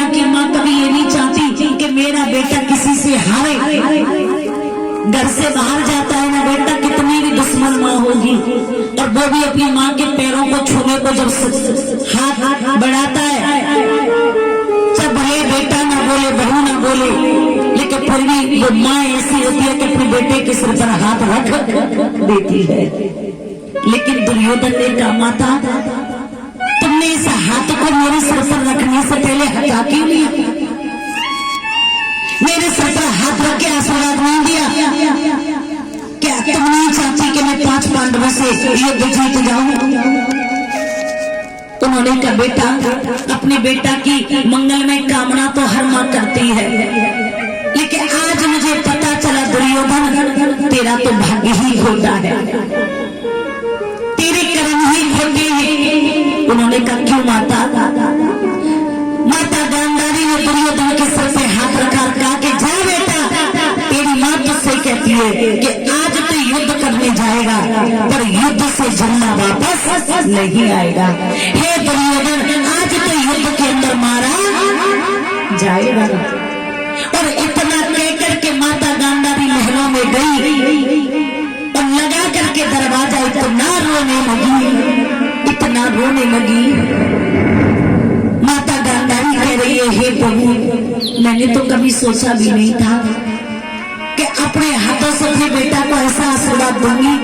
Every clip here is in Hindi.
की माँ कभी ये नहीं चाहती कि मेरा बेटा किसी से हारे। घर से बाहर जाता है ना बेटा, कितनी भी दुश्मन माँ होगी, और वो भी अपनी माँ के पैरों को छूने को जब हाथ बढ़ाता है, जब भले बेटा ना बोले, बहू ना बोले, लेकिन फिर भी वो माँ ऐसी होती है कि अपने बेटे के सिर पर हाथ रख देती है। लेकिन दुर्योधन ने कहा, माता तुमने इस हाथ को मेरे सिर पर रखने से पहले हटा क्यों लिया? मेरे सर पर हाथ रख के आशीर्वाद नहीं दिया? क्या तुम नहीं चाहती कि मैं 5 पांडवों से युद्ध जीत जाऊं? उन्होंने कहा, बेटा अपने बेटा की मंगलमय कामना तो हर मां करती है, लेकिन आज मुझे पता चला दुर्योधन तेरा तो भाग्य ही खोटा है, तेरे कर्म ही खोटे हैं। उन्होंने कहा, क्यों माता? माता गांधारी ने दुर्योधन के सर पे हाथ रखा, कहा कि जा बेटा, तेरी माँ तुझसे कहती है कि आज तो युद्ध करने जाएगा, पर युद्ध से जिंदा वापस नहीं आएगा। हे दुर्योधन, आज तो युद्ध के अंदर मारा जाएगा। और इतना कहकर के माता गांधारी महलों में गई और लगा करके दरवाजा इतना रोने लगी, इतना रोने लगी। माता गांधारी कह रही है, हे प्रभु, मैंने तो कभी सोचा भी नहीं था कि अपने हाथों से अपने बेटा को ऐसा आशीर्वाद दूंगी।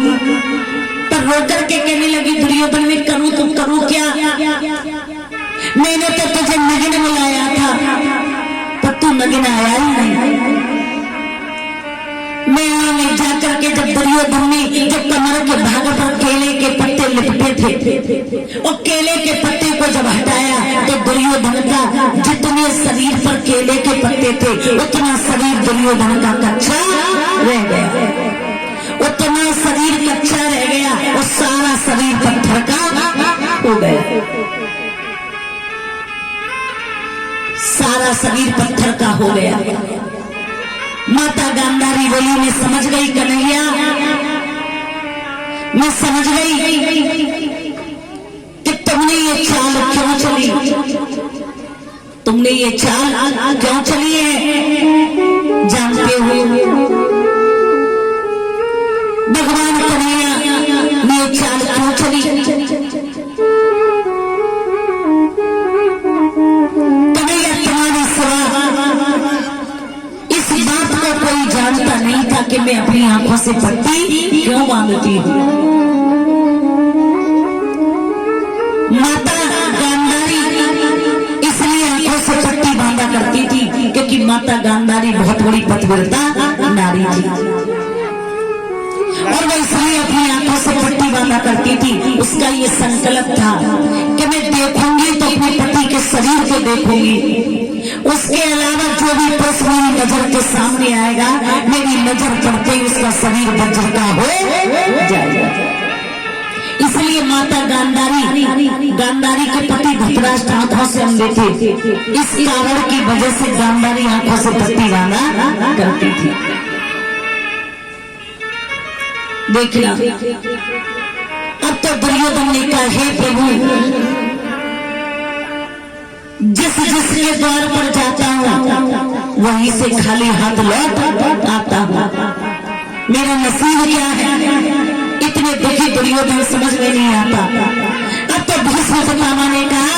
पर रो करके कहने लगी, दुर्योधन मैं करूं तो करूं क्या? मैंने तो तुझे नग्न बुलाया था, पर तू नग्न आया ही नहीं। मैं जाकर के जब दुर्योधन ने जब कमर के भाग पर केले के पत्ते लिपटे थे, और केले के पत्ते को जब हटाया तो दुर्योधन का जितने शरीर पर केले के पत्ते थे उतना शरीर दुर्योधन का कच्चा रह गया, उतना शरीर कच्चा रह गया, और सारा शरीर पत्थर का हो गया, सारा शरीर पत्थर का हो गया। माता गांधारी बोली, मैं समझ गई कन्हैया, मैं समझ गई कि तुमने ये चाल क्यों चली, तुमने ये चाल क्यों चली है। जानते हो भगवान कन्हैया ने ये चाल क्यों चली? कन्हैया तुम्हारी सेवा इस बात को कोई जानता नहीं था कि मैं अपनी आंखों से पट्टी क्यों बांधती हूँ। माता गांधारी इसलिए आंखों से पट्टी बांधा करती थी क्योंकि माता गांधारी बहुत बड़ी पतिव्रता नारी थी, और वो इसलिए अपनी आंखों से पट्टी बांधा करती थी। उसका ये संकल्प था कि मैं देखूंगी तो अपने पति के शरीर को देखूंगी, उसके अलावा जो भी पुरुष मेरी नजर के सामने आएगा, मेरी नजर पड़ते ही उसका शरीर वज्र का हो जाएगा। इसलिए माता गांधारी के पति धृतराष्ट्र आंखों से अंधे थे, इस कारण की वजह से गांधारी आंखों से पट्टी बांधा करती थी। देखना, अब तो दुर्योधन ने कहा, हे प्रभु, जिस जिसके द्वार पर जाता हूँ वहीं से खाली हाथ लौट आता हूँ, मेरा नसीब क्या है? इतने दुखी दुर्योधन समझ में नहीं आता। अब तो भीष्म पितामह ने कहा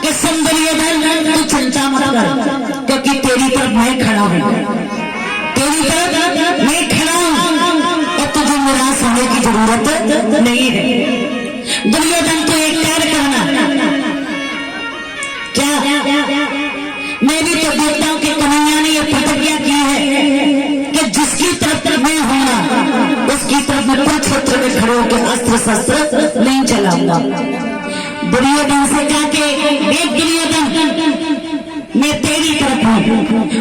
कि सुन दुर्योधन, तू चिंता मत कर, क्योंकि तेरी तरफ मैं खड़ा हूँ, तेरी तरफ मैं खड़ा हूँ, और तुझे निराश होने की जरूरत नहीं है। दुर्योधन तो एक कार्य करना, क्या मैं भी तो देखता हूं कि कन्हैया ने यह प्रतिज्ञा की है कि जिसकी तरफ मैं होगा उसकी तरफ मैं कुरुक्षेत्र में खड़े होकर अस्त्र शस्त्र नहीं चलाऊंगा। दुर्योधन से कहा कि देख दुर्योधन, मैं तेरी तरफ हूं,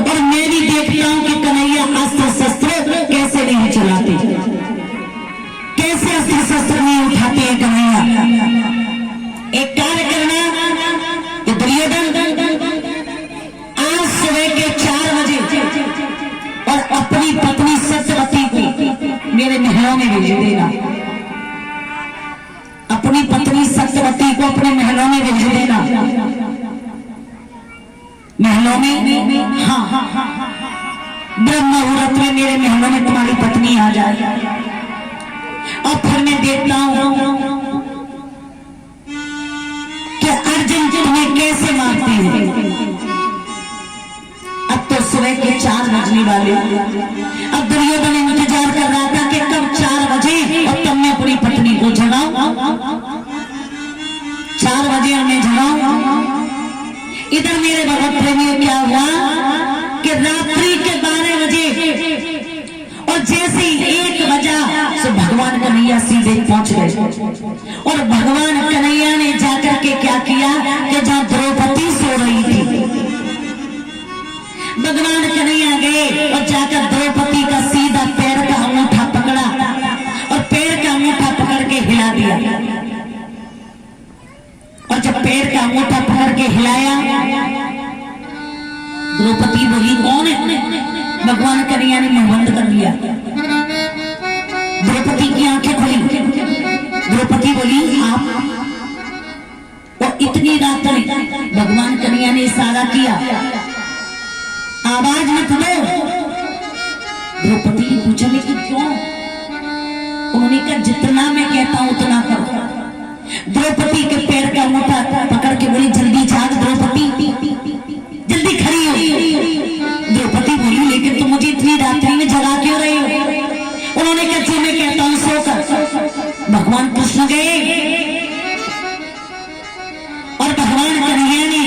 और मैं भी देखता हूं कि कन्हैया अस्त्र शस्त्र कैसे नहीं चलाते, कैसे अस्त्र शस्त्र नहीं उठाते हैं कन्हैया। एक कार्य करना, आज सुबह के 4 बजे और अपनी पत्नी सत्यवती को मेरे महलों में भेज देना, अपनी पत्नी सत्यवती को अपने महलों में भेज देना। महलों में, हाँ, ब्रह्म मुहूर्त में मेरे महलों में तुम्हारी पत्नी आ जाए और फिर मैं देखता हूं कि अर्जुन तुम्हें कैसे मारती है। अब तो सुबह के 4 बजने वाले, अब दुर्योधन इंतजार कर रहा था कि कब 4 बजे और तब मैं अपनी पत्नी को जगाऊं। 4 बजे और मैं जगाऊं। इधर मेरे भगवत प्रेमियों क्या हुआ कि रात्रि के 12 बजे और जैसे ही 1 बजा तो भगवान कन्हैया सीधे पहुंच गए और भगवान कन्हैया ने जाकर के क्या किया कि जहां द्रौपदी सो रही थी, भगवान कन्हैया गए और जाकर द्रौपदी का सीधा पैर का अंगूठा पकड़ा और पैर का अंगूठा पकड़ के हिला दिया। और जब पैर का अंगूठा पकड़ के हिलाया, द्रौपदी बोली कौन है? भगवान कन्हैया ने मुंह बंद कर लिया। द्रौपदी की आंखें खुली। द्रौपदी बोली आप? और इतनी रात में भगवान कन्हैया ने इशारा किया आवाज मत दो। द्रौपदी पूछा लेकिन क्यों? उन्होंने कहा जितना मैं कहता हूं उतना करो। द्रौपदी के पैर का अंगूठा पकड़ के बोली जल्दी जाग द्रौपदी, जल्दी खड़ी हो। द्रौपदी बोली लेकिन तुम मुझे इतनी रात्रि में जगा क्यों रहे हो? उन्होंने कहा जो मैं कहता हूं सोकर। भगवान कृष्ण गए और भगवान कन्हैया ने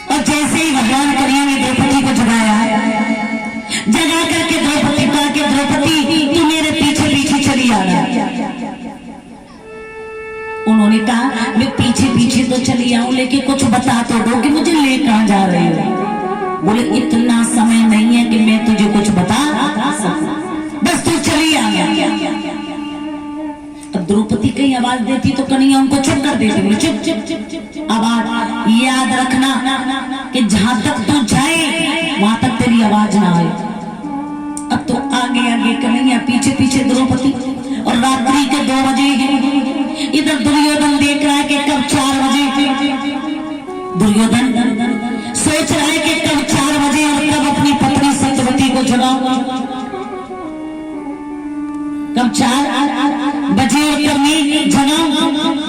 और जैसे ही भगवान कन्हैया ने द्रौपदी को जगाया, जगा करके द्रौपदी को आके द्रौपदी तू मेरे पीछे पीछे चली आ रहा। उन्होंने कहा मैं पीछे पीछे तो चली आऊं लेकिन कुछ बता तो दो कि मुझे ले कहां जा रही हो। बोले इतना समय नहीं है कि मैं तुझे कुछ बता सकूं, बस तू चली आ गया। अब द्रौपदी कहीं आवाज देती तो कन्हैया उनको चुप कर देते। बोले चुप चुप चुप चुप। आवाज याद रखना कि जहां तक तू जाए वहां तक तेरी आवाज ना आए। अब तो आगे आगे कन्हैया, पीछे पीछे द्रौपदी और रात्रि के 2 बजे इधर दुर्योधन देख रहा है कि कब 4 बजे। दुर्योधन सोच रहा है कि कब 4 बजे और कब अपनी पत्नी सत्यवती को जगाऊंगा। कब 4 बजे और कब मैं जगाऊं।